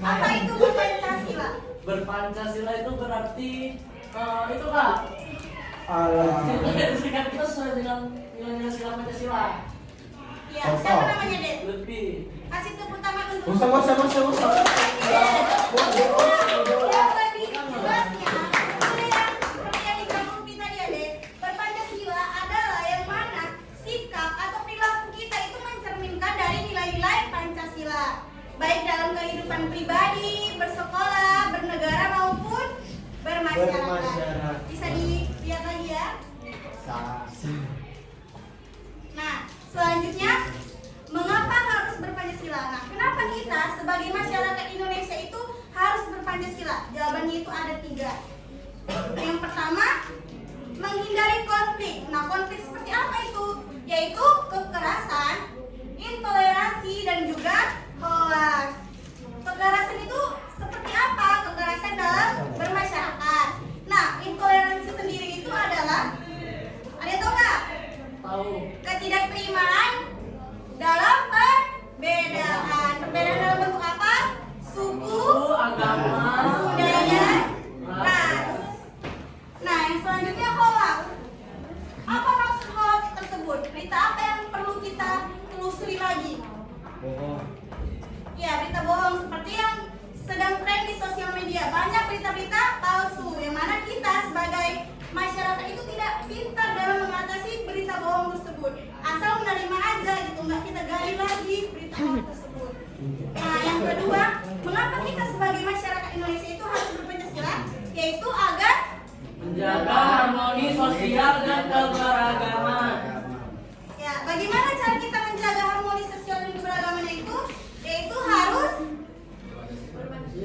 Apa itu berpancasila? Berpancasila itu berarti itu Kak. Serikat kita sesuai dengan nilai-nilai sila Pancasila. Iya, siapa namanya, Dek? Lebih. Kasih tepuk tangan untuk Usah. Yang lebih jelasnya, seperti yang di kampung kita ya, Dek. Berpancasila adalah yang mana sikap atau perilaku kita itu mencerminkan dari nilai-nilai Pancasila, baik dalam kehidupan pribadi, bersekolah, bernegara maupun bermasyarakat. Bisa dilihat lagi ya. Nah, selanjutnya, mengapa harus berpancasila? Nah, kenapa kita sebagai masyarakat Indonesia itu harus berpancasila? Jawabannya itu ada 3. Yang pertama, menghindari konflik. Nah, konflik seperti apa itu? Yaitu kekerasan, intoleransi, dan juga hoaks. Kekerasan itu seperti apa? Kekerasan dalam bermasyarakat. Nah, intoleransi sendiri itu adalah, ada yang tahu nggak? Tahu. Ketidakterimaan dalam perbedaan. Perbedaan dalam bentuk apa? Suku, Agama, budaya, ras. Nah, yang selanjutnya hoax. Apa maksud hoax tersebut? Berita apa yang perlu kita telusuri lagi? Ya, berita bohong seperti yang sedang tren di sosial media. Banyak berita-berita palsu yang mana kita sebagai masyarakat itu tidak pintar dalam mengatasi berita bohong tersebut. Asal menerima aja gitu, nggak kita gali lagi berita bohong tersebut. Nah, yang kedua, mengapa kita sebagai masyarakat Indonesia itu harus berpancasila? Yaitu agar menjaga harmoni sosial dan keberagaman. ya, bagaimana cara kita menjaga harmoni sosial dan keberagaman itu? Yaitu harus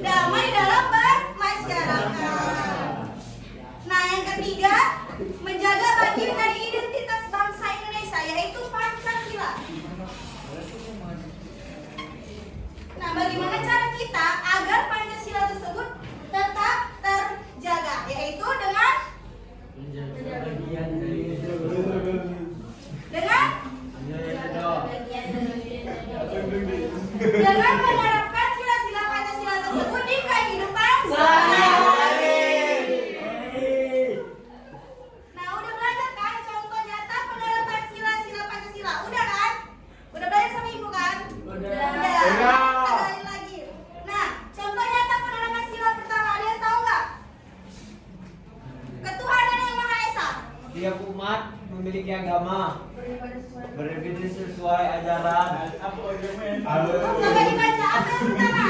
damai dalam bermasyarakat. Nah, yang ketiga, menjaga bagian dari identitas bangsa Indonesia, yaitu Pancasila. Nah, bagaimana cara kita agar Pancasila tersebut tetap terjaga? Yaitu dengan dengan menerapkan sila-sila Pancasila tersebut di kehidupan sehari-hari. Nah, udah belajar kan contoh nyata penerapan sila-sila Pancasila? Udah kan? Udah belajar sama ibu kan? Udah. Kita gali lagi. Nah, contoh nyata penerapan sila pertama, ada yang tahu nggak? Ketuhanan yang Maha Esa. Tiap umat memiliki agama berbeda sesuai ajaran. Coba dibaca apa yang pertama?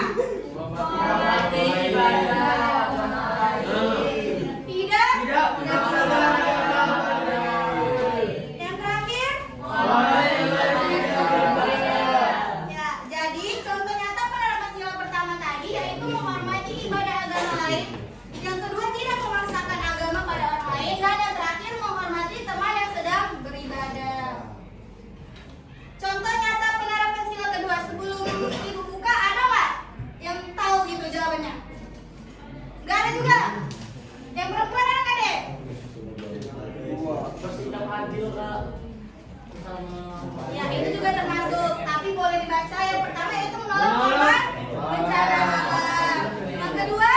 Menghormati ibadah agama lain. Tidak. Melaksanakan agama lain. Yang terakhir? Boleh berbeda. Ya, jadi contoh nyata penerapan sila pertama tadi yaitu menghormati ibadah agama lain. Yang kedua, tidak memaksakan agama pada orang lain. Dan yang terakhir, menghormati teman yang sedang beribadah. Contoh nyata penerapan sila kedua, sebelum ibu buka, ada nggak yang tahu gitu jawabannya? Nggak ada juga. Yang perempuan ada nggak, Dek? Bersikap adil Kak. Ya, itu juga termasuk, tapi boleh dibaca. Yang pertama yaitu menolak korban bencana alam. Yang kedua,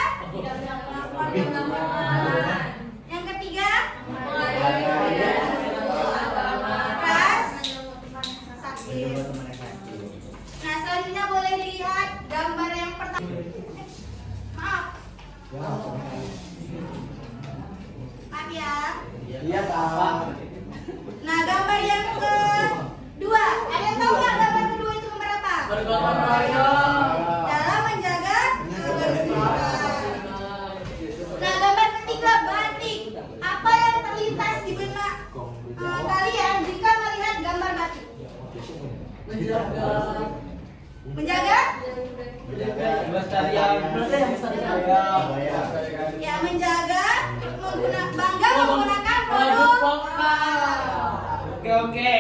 yang ketiga, ras, sakit. Nah, selanjutnya boleh dilihat gambar yang pertama. Maaf ya. Lihat apa? Nah, gambar yang kedua, ada yang tahu nggak gambar kedua itu gambar apa? Bergotong royong. Dalam menjaga kebersihan. Nah, gambar ketiga, batik. Apa yang terlintas di benak kalian jika melihat gambar batik? Menjaga Menjaga? Ya, menjaga, bangga menggunakan produk lokal. Oke.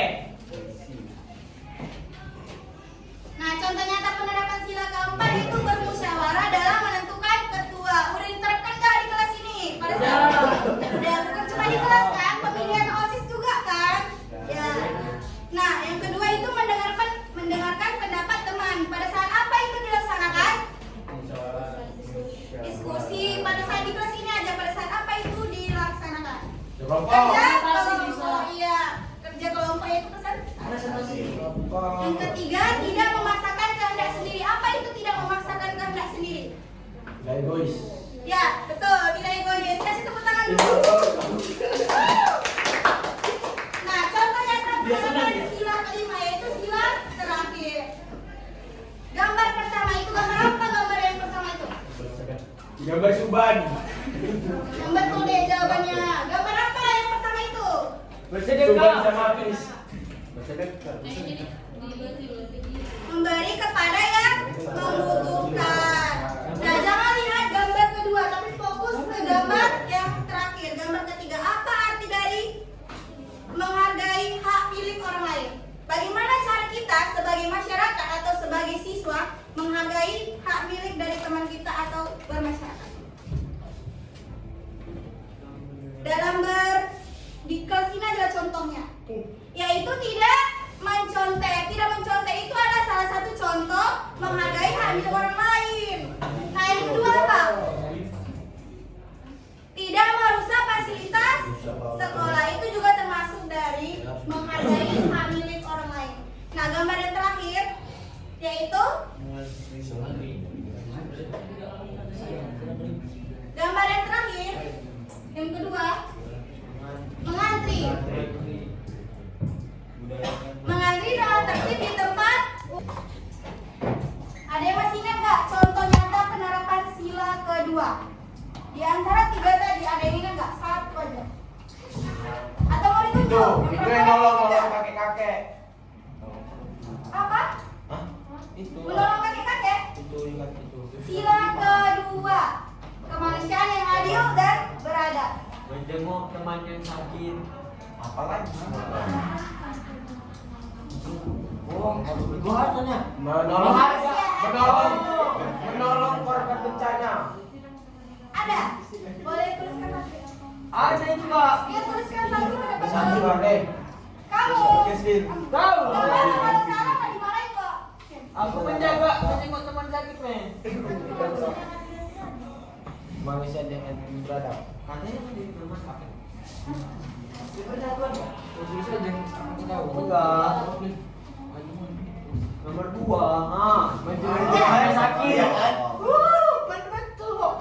Nah, contoh nyata penerapan sila keempat itu bermusyawarah dalam menentukan ketua. Udah diterapkan nggak di kelas ini? Pada saat udah, bukan cuma di kelas kan, pemilihan OSIS juga kan? Ya. Nah, yang kedua itu mendengarkan pendapat teman. Pada saat apa itu dilaksanakan? Iya, kerja kelompok itu pesan. Ada satu sih. Yang ketiga, tidak memaksakan kehendak sendiri. Apa itu tidak memaksakan kehendak sendiri? Egois. Ya, betul. Tidak egois. Kasih tepuk tangan dulu. Nah, contoh yang terakhir sila kelima yaitu sila terakhir. Gambar pertama itu gambar apa? Gambar yang pertama itu? Gambar Subhan. Yang betul deh jawabannya. Gambar apa yang pertama itu? Subhan sama Apis. Memberi kepada yang membutuhkan. Nah, jangan lihat gambar kedua, tapi fokus ke gambar yang terakhir, gambar ketiga. Apa arti dari menghargai hak milik orang lain? Bagaimana cara kita sebagai masyarakat atau sebagai siswa menghargai hak milik dari teman kita atau bermasyarakat? Dalam di kelas ini adalah contohnya, yaitu tidak mencontek. Tidak mencontek itu adalah salah satu contoh menghargai hak milik orang lain. Nah, yang kedua apa? Tidak merusak fasilitas sekolah, itu juga termasuk dari menghargai hak milik orang lain. Nah, gambar yang terakhir yaitu gambar yang terakhir, yang kedua, mengantri. Mengantri dengan tertib di tempat. Ada yang masih ingat nggak contoh nyata penerapan sila kedua? Di antara tiga tadi ada yang ingat nggak? Satu aja. Atau mau ditunjuk? Itu yang nolong kakek-kakek. Apa? Hah? Itu. Menolong kakek-kakek? Itu ingat itu. Sila kedua, kemanusiaan yang adil dan beradab. Menjenguk teman yang sakit. Apa lagi? Oh, gua tanya. Menolong korban bencana. Ada? Boleh tuliskan satu. Ada juga. Dia tuliskan satu pada Satu penjara. deh. Kamu. Kesir. Tahu. Kalau salah nggak dimarahin kok. Aku menjaga menjenguk teman sakit, men. Manusia dengan beradab. Katanya di rumah sakit. Enggak. Nomor 2, menjenguk orang sakit. Betul kok.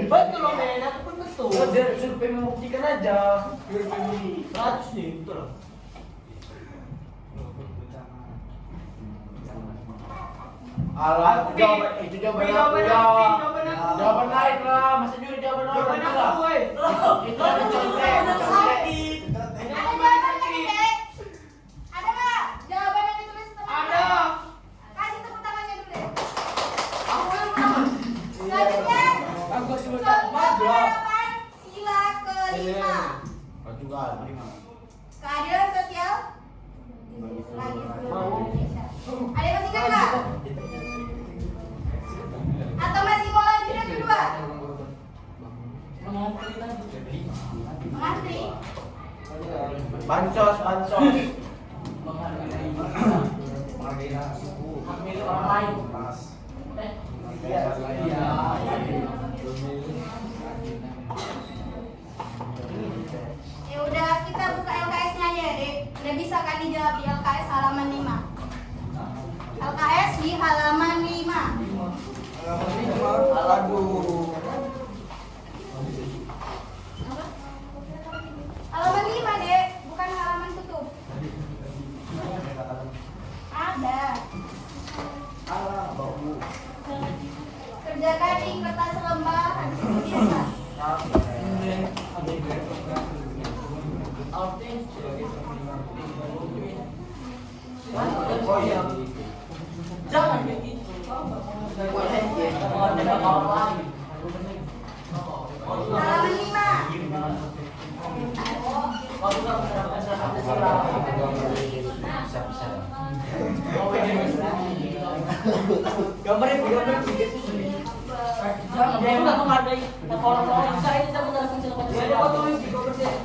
Betul loh, men. Aku pun betul. Dia survei membuktikan aja. 100 nih, betul. Alah, itu jawaban lain lah. Masa nyuri jawaban orang lah. Itu ada contek. Ada jawaban lagi, Dek? Ada nggak jawaban yang ditulis teman? Ada. Kasih tepuk tangannya dulu, Dek. Selanjutnya, contoh penerapan sila kelima. Keadilan sosial bagi seluruh Indonesia. Ada yang masih ingat nggak? Atau masih mau lanjut yang kedua? Mengantri. Bansos. Ya udah, kita buka LKS-nya aja ya, Dek. Udah bisa kan dijawab di LKS halaman 5. LKS di halaman 5. Aduh. Halaman 5, Dek, bukan halaman tutup. Ada. Kerjakan di kertas lembar biasa. Jangan begitu. Halaman 5. Gambarnya sedikit sih. Dia nggak menghargai orang-orang saya ini tidak menghargai siapa Dia mau tulis di cover siap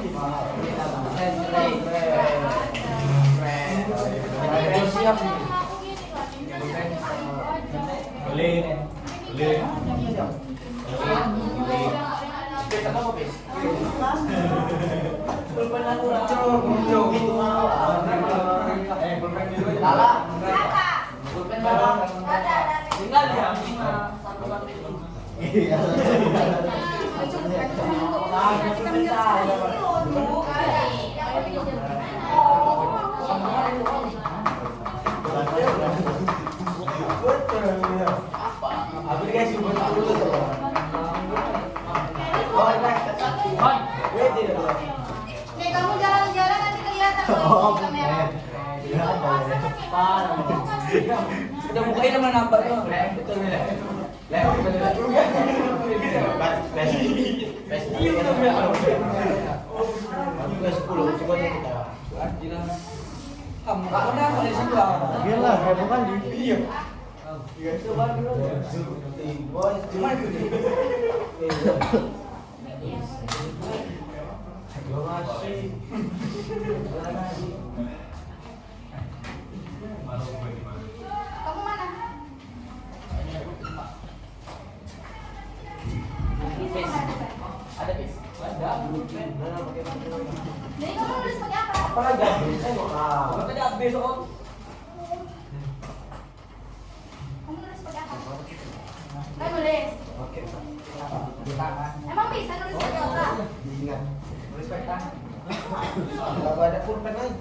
nih. Boleh. satu kali. Iya. Aplikasi buat aku tuh. Nih kamu jalan-jalan nanti kelihatan kalau di kamera. Udah bukain sama nambah tuh. Betul ya. Kamu udah mulai sebelah. Gila, heboh kan di. Iya. Coba dulu. Cuma itu. Kamu mana? Ada bis. Ada. Jadi kamu nulis pakai apa? Apa lagi? Saya mau Kalau tadi habis om. Kamu nulis pakai apa? Kan nulis. Oke. Emang bisa nulis pakai apa? Ingat. Respect kan? Enggak ada pulpen lagi.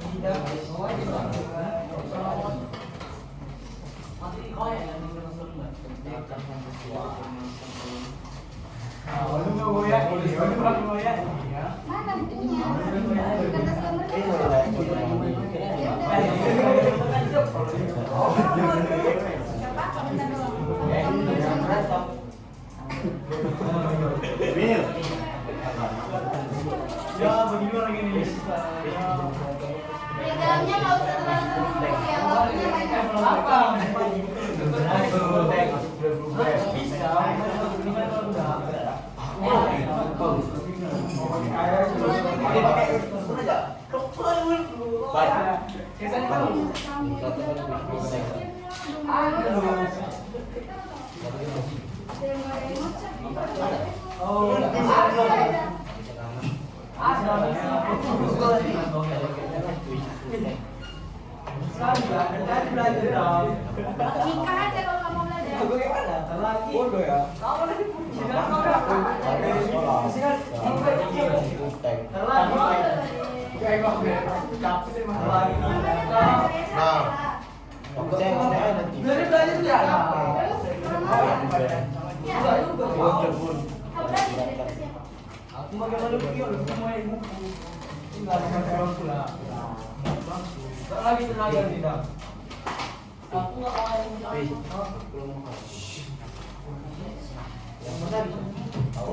Masih kau yang suruh. Mana bukunya? Kertas gambar. Siapa? Bentar dulu. Mil. Ya, begini orang ini. Di dalamnya nggak usah terlalu ya. Warnanya banyak. Apa? Nikah aja kalau kamu belajar. Bodoh ya. Dari belajar tuh ya. Aku bagaimana video lu semua ibu. Tinggal sama pula. Tak lagi tenaga tidak. Aku nggak mau. Yang benar. Aku